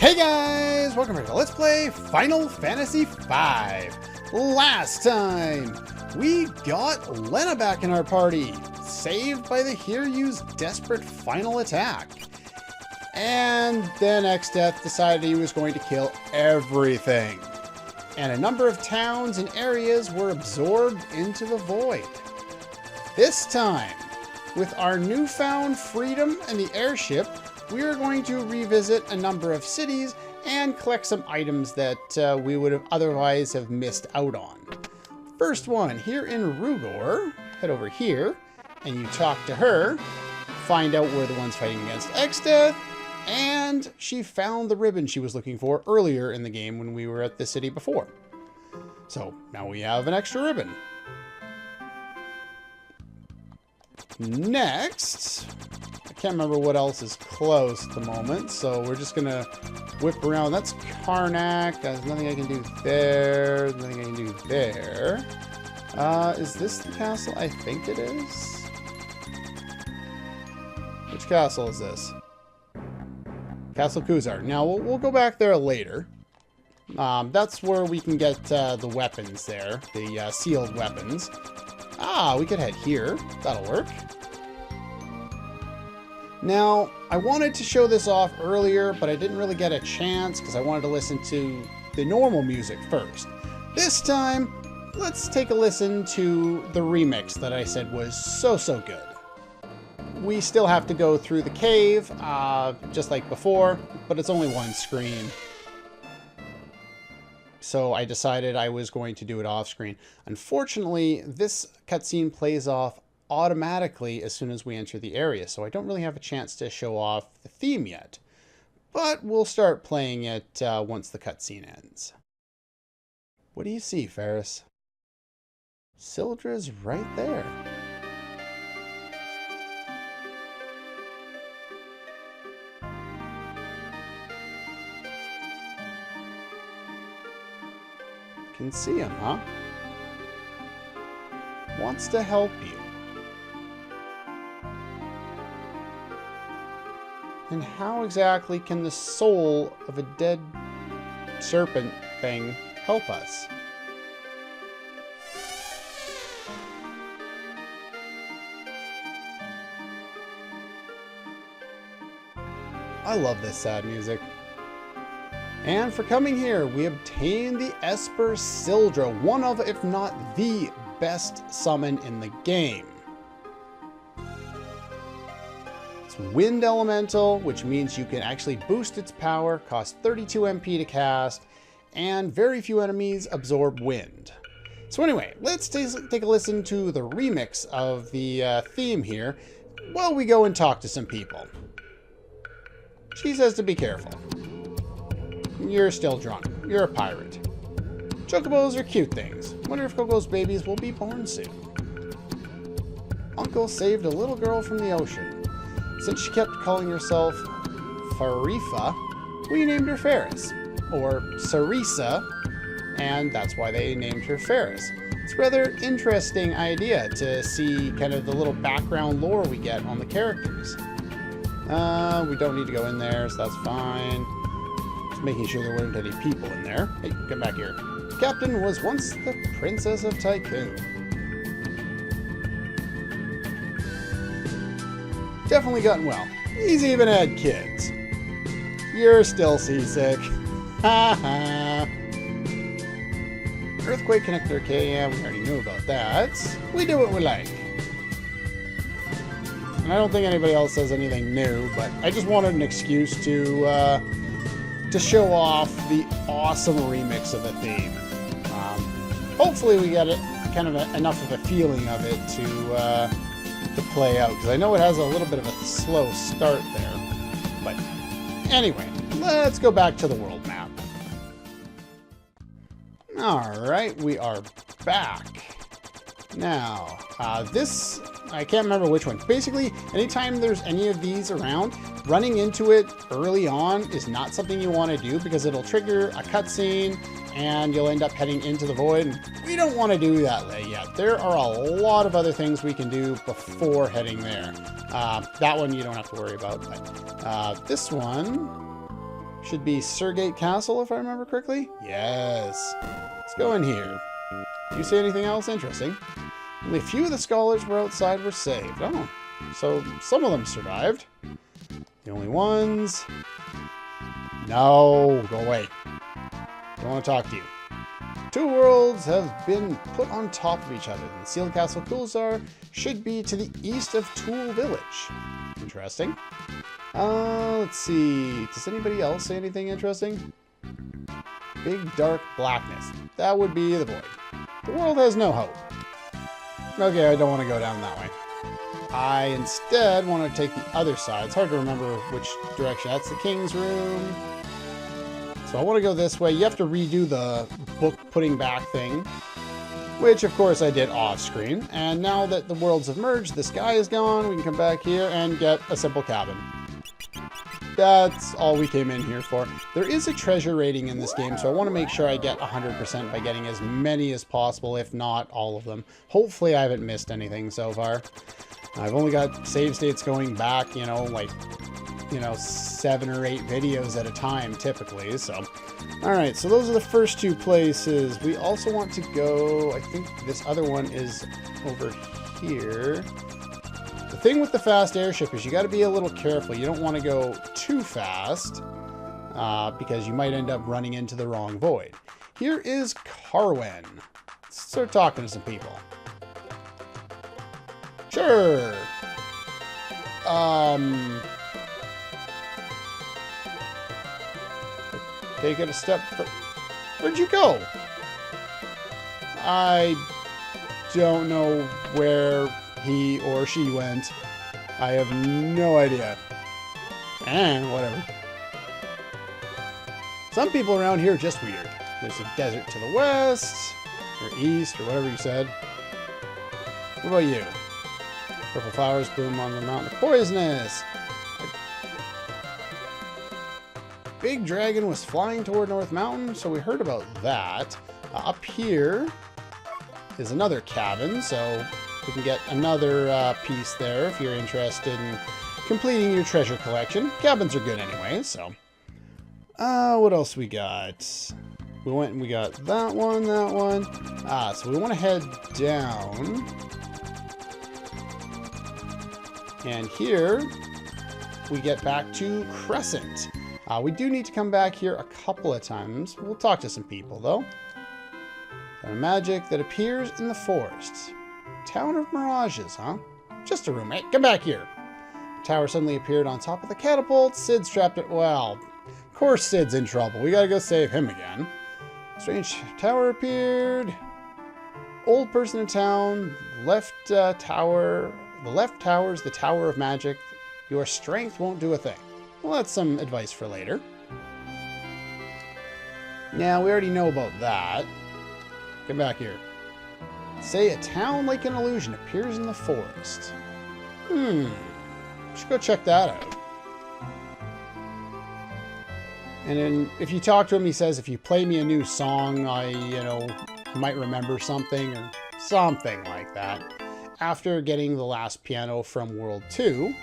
Hey guys! Welcome back to Let's Play Final Fantasy V. Last time, we got Lena back in our party, saved by the Hiryu's desperate final attack. And then Exdeath decided he was going to kill everything. And a number of towns and areas were absorbed into the void. This time, with our newfound freedom and the airship, we are going to revisit a number of cities and collect some items that we would have otherwise have missed out on. First one, here in Rugor, head over here, and you talk to her, find out we're the ones fighting against Exdeath, and she found the ribbon she was looking for earlier in the game when we were at the city before. So now we have an extra ribbon. Next, I can't remember what else is close at the moment, so we're just gonna whip around. That's Karnak. There's nothing I can do there. Nothing I can do there. Is this the castle? I think it is. Which castle is this? Castle Kuzar. Now, we'll go back there later. That's where we can get the weapons there. The sealed weapons. We could head here. That'll work. Now, I wanted to show this off earlier, but I didn't really get a chance because I wanted to listen to the normal music first. This time, let's take a listen to the remix that I said was so good. We still have to go through the cave, just like before, but it's only one screen. So I decided I was going to do it off screen. Unfortunately, this cutscene plays off automatically as soon as we enter the area, so I don't really have a chance to show off the theme yet. But we'll start playing it once the cutscene ends. What do you see, Faris? Sildra's right there. Can see him, huh? Wants to help you. And how exactly can the soul of a dead serpent thing help us? I love this sad music. And for coming here, we obtain the Esper Sildra, one of, if not the best summon in the game. It's Wind Elemental, which means you can actually boost its power, cost 32 MP to cast, and very few enemies absorb wind. So anyway, let's take a listen to the remix of the theme here while we go and talk to some people. She says to be careful. You're still drunk. You're a pirate. Chocobos are cute things. Wonder if Coco's babies will be born soon. Uncle saved a little girl from the ocean. Since she kept calling herself Farifa, we named her Faris. Or Sarisa, and that's why they named her Faris. It's a rather interesting idea to see kind of the little background lore we get on the characters. We don't need to go in there, so that's fine. Making sure there weren't any people in there. Hey, come back here. The captain was once the Princess of Tycoon. Definitely gotten well. He's even had kids. You're still seasick. Ha ha. Earthquake connector KM, we already knew about that. We do what we like. And I don't think anybody else says anything new, but I just wanted an excuse to show off the awesome remix of the theme. Hopefully we get it kind of enough of a feeling of it to play out, because I know it has a little bit of a slow start there. But anyway, let's go back to the world map. Alright, we are back. Now, this, I can't remember which one. Basically, anytime there's any of these around, running into it early on is not something you want to do because it'll trigger a cutscene and you'll end up heading into the void. We don't want to do that yet. There are a lot of other things we can do before heading there. That one you don't have to worry about, but this one Should be Surgate Castle, if I remember correctly. Yes. Let's go in here. Do you see anything else interesting? Only a few of the scholars were outside were saved. Oh, so some of them survived. The only ones... No, go away. Don't want to talk to you. Two worlds have been put on top of each other. The sealed castle Kulzar should be to the east of Tool Village. Interesting. Let's see. Does anybody else say anything interesting? Big dark blackness. That would be the void. The world has no hope. Okay, I don't want to go down that way. I instead want to take the other side. It's hard to remember which direction. That's the king's room. So I want to go this way. You have to redo the book putting back thing, which of course I did off screen. And now that the worlds have merged, the sky is gone, we can come back here and get a simple cabin. That's all we came in here for. There is a treasure rating in this game, so I want to make sure I get 100% by getting as many as possible, if not all of them. Hopefully I haven't missed anything so far. I've only got save states going back, you know, like, 7 or 8 videos at a time, typically, so. Alright, so those are the first two places. We also want to go, I think this other one is over here. The thing with the fast airship is you got to be a little careful. You don't want to go too fast because you might end up running into the wrong void. Here is Carwen. Let's start talking to some people. Sure. Take it a step further. Where'd you go? I don't know where he or she went. I have no idea. Whatever. Some people around here are just weird. There's a desert to the west, or east, or whatever you said. What about you? Purple flowers bloom on the mountain of poisonous. A big dragon was flying toward North Mountain, so we heard about that. Up here is another cabin, so we can get another piece there if you're interested in completing your treasure collection. Cabins are good anyway, so. What else we got? We went and we got that one, that one. So we want to head down. And here we get back to Crescent. We do need to come back here a couple of times. We'll talk to some people, though. A magic that appears in the forest. Town of Mirages, huh? Just a roommate. Come back here. The tower suddenly appeared on top of the catapult. Sid's trapped it. Well, of course Sid's in trouble. We gotta go save him again. Strange tower appeared. Old person in town. Left tower. The left tower's the Tower of Magic. Your strength won't do a thing. Well, that's some advice for later. Now, we already know about that. Come back here. Say a town like an illusion appears in the forest. Should go check that out. And then if you talk to him, he says, if you play me a new song, I, might remember something or something like that. After getting the last piano from World 2,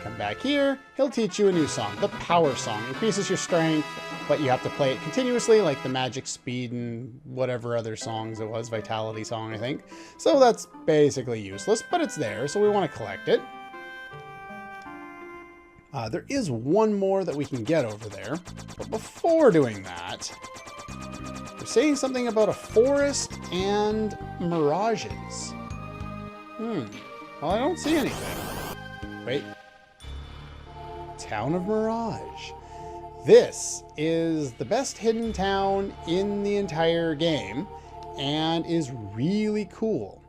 come back here, he'll teach you a new song. The Power Song increases your strength, but you have to play it continuously, like the Magic Speed and whatever other songs it was, Vitality Song, I think. So that's basically useless, but it's there, so we want to collect it. There is one more that we can get over there, but before doing that, we're saying something about a forest and mirages. Well, I don't see anything. Wait. Town of Mirage. This is the best hidden town in the entire game and is really cool.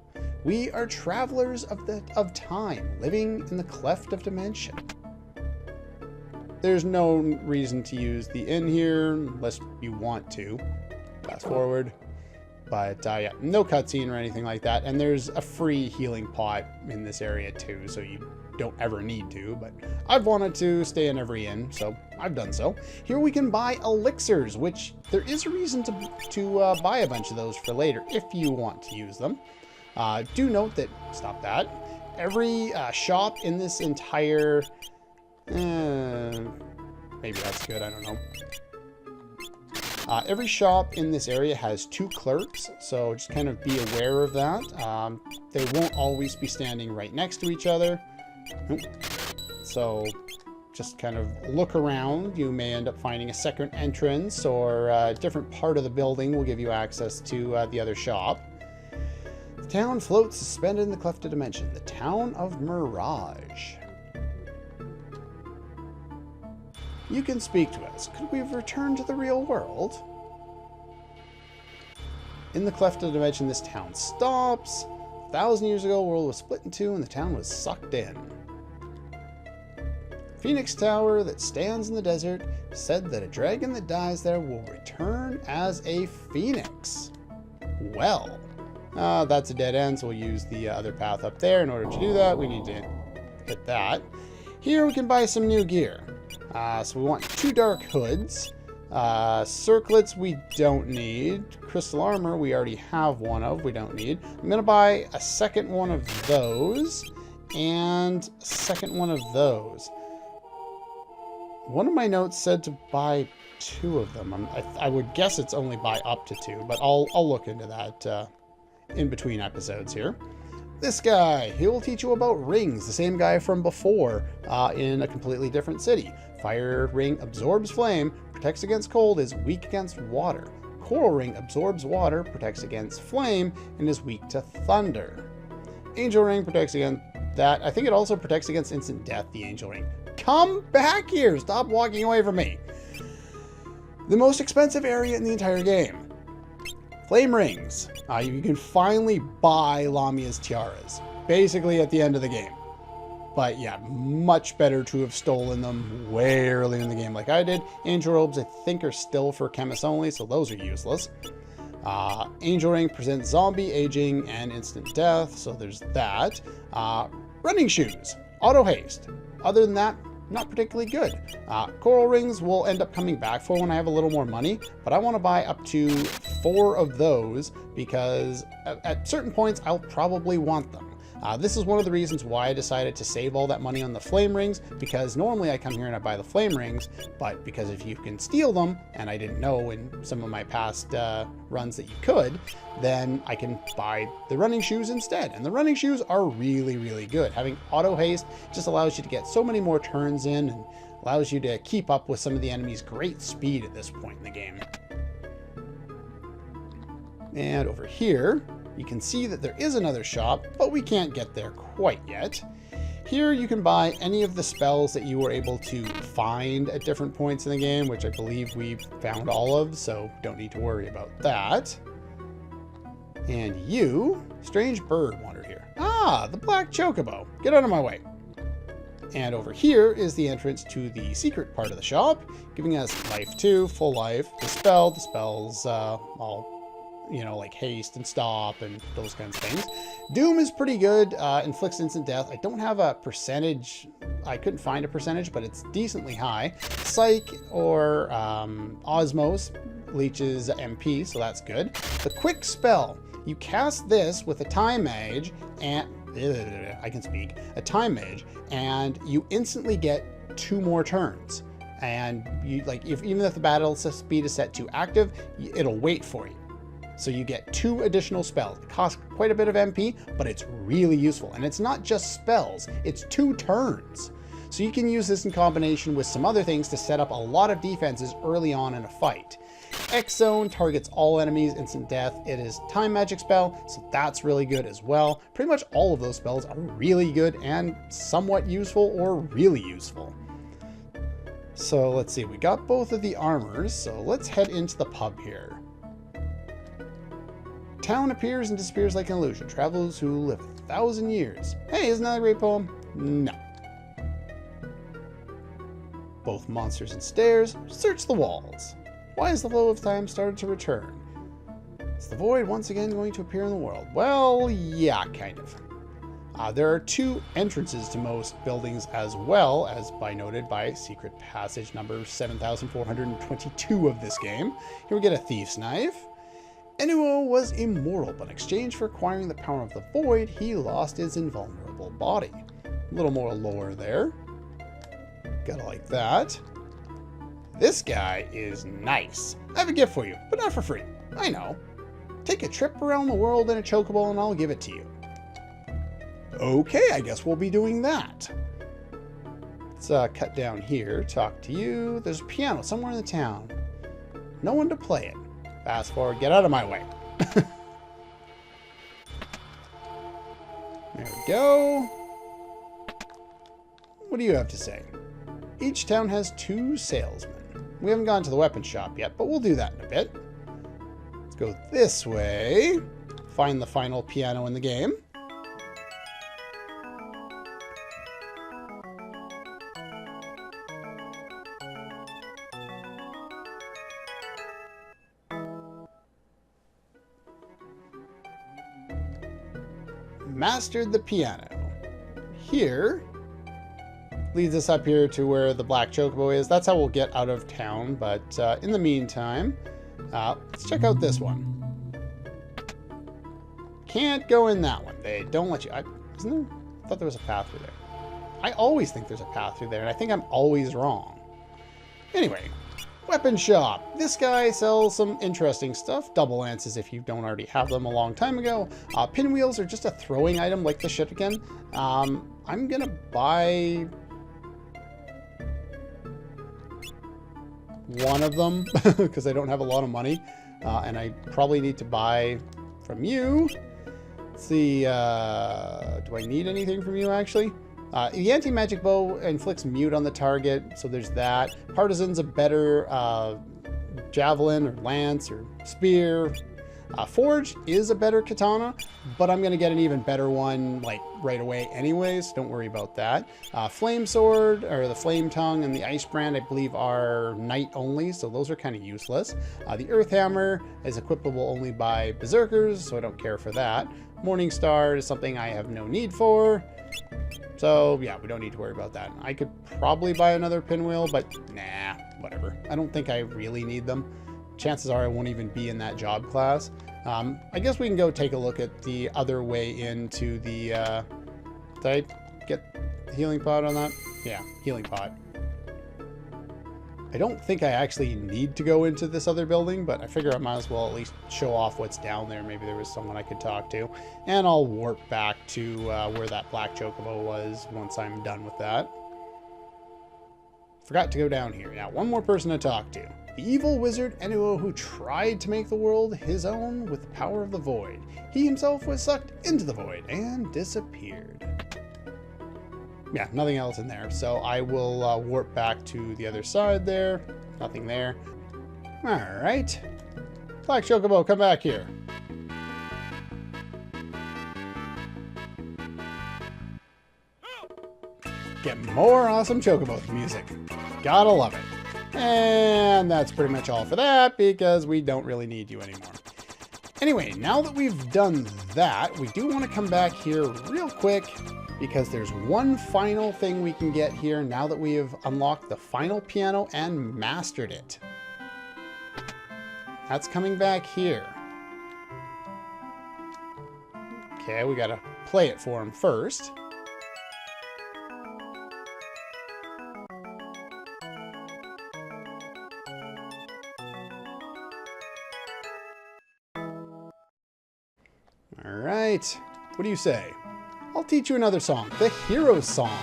We are travelers of time, living in the cleft of dimension. There's no reason to use the inn here unless you want to. Fast forward. But yeah, no cutscene or anything like that. And there's a free healing pot in this area too, so you don't ever need to. But I've wanted to stay in every inn, so I've done so. Here we can buy elixirs, which there is a reason to buy a bunch of those for later if you want to use them. Do note that, stop that, every shop in this entire maybe that's good, I don't know. Every shop in this area has 2 clerks, so just kind of be aware of that. They won't always be standing right next to each other. So just kind of look around. You may end up finding a second entrance, or a different part of the building will give you access to the other shop. The town floats suspended in the clefted dimension. The town of Mirage. You can speak to us. Could we have returned to the real world? In the clefted dimension, this town stops. 1,000 years ago, the world was split in 2 and the town was sucked in. Phoenix Tower that stands in the desert said that a dragon that dies there will return as a phoenix. Well, that's a dead end, so we'll use the other path up there. In order to do that, we need to hit that. Here we can buy some new gear. So we want 2 dark hoods. Circlets we don't need. Crystal armor we already have 1 of, we don't need. I'm going to buy a second one of those and a second one of those. One of my notes said to buy 2 of them. I would guess it's only buy up to 2, but I'll look into that in between episodes here. This guy, he will teach you about rings, the same guy from before in a completely different city. Fire ring absorbs flame, protects against cold, is weak against water. Coral ring absorbs water, protects against flame, and is weak to thunder. Angel ring protects against that. I think it also protects against instant death, the angel ring. Come back here! Stop walking away from me! The most expensive area in the entire game. Flame rings. You can finally buy Lamia's tiaras. Basically at the end of the game. But yeah, much better to have stolen them way earlier in the game like I did. Angel robes, I think, are still for chemists only, so those are useless. Angel ring presents zombie, aging, and instant death, so there's that. Running shoes. Auto haste. Other than that, not particularly good. Coral rings will end up coming back for when I have a little more money, but I want to buy up to 4 of those because at certain points I'll probably want them. This is one of the reasons why I decided to save all that money on the flame rings, because normally I come here and I buy the flame rings, but because if you can steal them, and I didn't know in some of my past runs that you could, then I can buy the running shoes instead. And the running shoes are really, really good. Having auto haste just allows you to get so many more turns in and allows you to keep up with some of the enemy's great speed at this point in the game. And over here, you can see that there is another shop, but we can't get there quite yet. Here you can buy any of the spells that you were able to find at different points in the game, which I believe we've found all of, so don't need to worry about that. And you, strange bird, wandered here. Ah, the black chocobo. Get out of my way. And over here is the entrance to the secret part of the shop, giving us life 2, full life, the spells, all, you know, like haste and stop and those kinds of things. Doom is pretty good, inflicts instant death. I don't have a percentage. I couldn't find a percentage, but it's decently high. Psych or Osmos leeches MP, so that's good. The quick spell. You cast this with a time mage and a time mage, and you instantly get 2 more turns. And you even if the battle speed is set to active, it'll wait for you. So you get 2 additional spells. It costs quite a bit of MP, but it's really useful. And it's not just spells, it's 2 turns. So you can use this in combination with some other things to set up a lot of defenses early on in a fight. X-Zone targets all enemies, instant death. It is time magic spell, so that's really good as well. Pretty much all of those spells are really good and somewhat useful or really useful. So let's see, we got both of the armors, so let's head into the pub here. Town appears and disappears like an illusion. Travelers who live 1,000 years. Hey, isn't that a great poem? No. Both monsters and stairs. Search the walls. Why has the flow of time started to return? Is the void once again going to appear in the world? Well, yeah, kind of. There are 2 entrances to most buildings as well, as noted by secret passage number 7422 of this game. Here we get a thief's knife. Enuo was immortal, but in exchange for acquiring the power of the void, he lost his invulnerable body. A little more lore there. Gotta like that. This guy is nice. I have a gift for you, but not for free. I know. Take a trip around the world in a chocobo and I'll give it to you. Okay, I guess we'll be doing that. Let's cut down here, talk to you. There's a piano somewhere in the town. No one to play it. Fast forward, get out of my way. There we go. What do you have to say? Each town has 2 salesmen. We haven't gone to the weapon shop yet, but we'll do that in a bit. Let's go this way. Find the final piano in the game. Mastered the piano. Here leads us up here to where the black chocobo is. That's how we'll get out of town, but in the meantime, let's check out this one. Can't go in that one. They don't let you. Isn't there? I thought there was a path through there. I always think there's a path through there, and I think I'm always wrong. Anyway, weapon shop. This guy sells some interesting stuff. Double lances if you don't already have them a long time ago. Pinwheels are just a throwing item like the shuriken. I'm gonna buy one of them because I don't have a lot of money, and I probably need to buy from you. Let's see, do I need anything from you actually? The anti-magic bow inflicts mute on the target, so there's that. Partisan's a better javelin or lance or spear. Forge is a better katana, but I'm going to get an even better one like right away anyways, so don't worry about that. Flame sword, or the flame tongue, and the ice brand I believe are knight only, so those are kind of useless. The earth hammer is equipable only by berserkers, so I don't care for that. Morning star is something I have no need for. So yeah, we don't need to worry about that. I could probably buy another pinwheel, but nah, whatever. I don't think I really need them. Chances are I won't even be in that job class. I guess we can go take a look at the other way into the, did I get the healing pot on that? Yeah, healing pot. I don't think I actually need to go into this other building, but I figure I might as well at least show off what's down there. Maybe there was someone I could talk to. And I'll warp back to where that black chocobo was once I'm done with that. Forgot to go down here. Now, one more person to talk to. The evil wizard Enuo, who tried to make the world his own with the power of the void. He himself was sucked into the void and disappeared. Yeah, nothing else in there. So I will warp back to the other side there. Nothing there. All right. Black Chocobo, come back here. Get more awesome Chocobo music. Gotta love it. And that's pretty much all for that, because we don't really need you anymore. Anyway, now that we've done that, we do want to come back here real quick, because there's one final thing we can get here now that we have unlocked the final piano and mastered it. That's coming back here. Okay, we gotta play it for him first. Alright, what do you say? I'll teach you another song, the Hero's Song.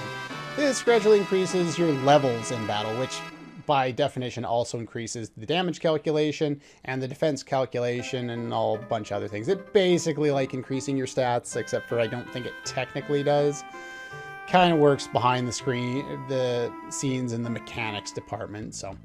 This gradually increases your levels in battle, which by definition also increases the damage calculation and the defense calculation and a whole bunch of other things. It basically like increasing your stats, except for I don't think it technically does. Kind of works behind the screen, the scenes in the mechanics department, so.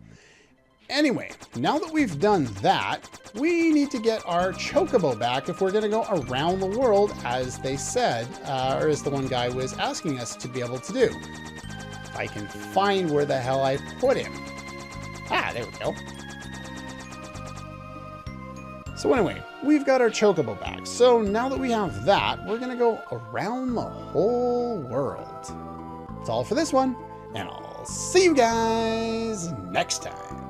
Anyway, now that we've done that, we need to get our Chocobo back if we're going to go around the world, as they said, or as the one guy was asking us to be able to do. If I can find where the hell I put him. Ah, there we go. So anyway, we've got our Chocobo back. So now that we have that, we're going to go around the whole world. That's all for this one, and I'll see you guys next time.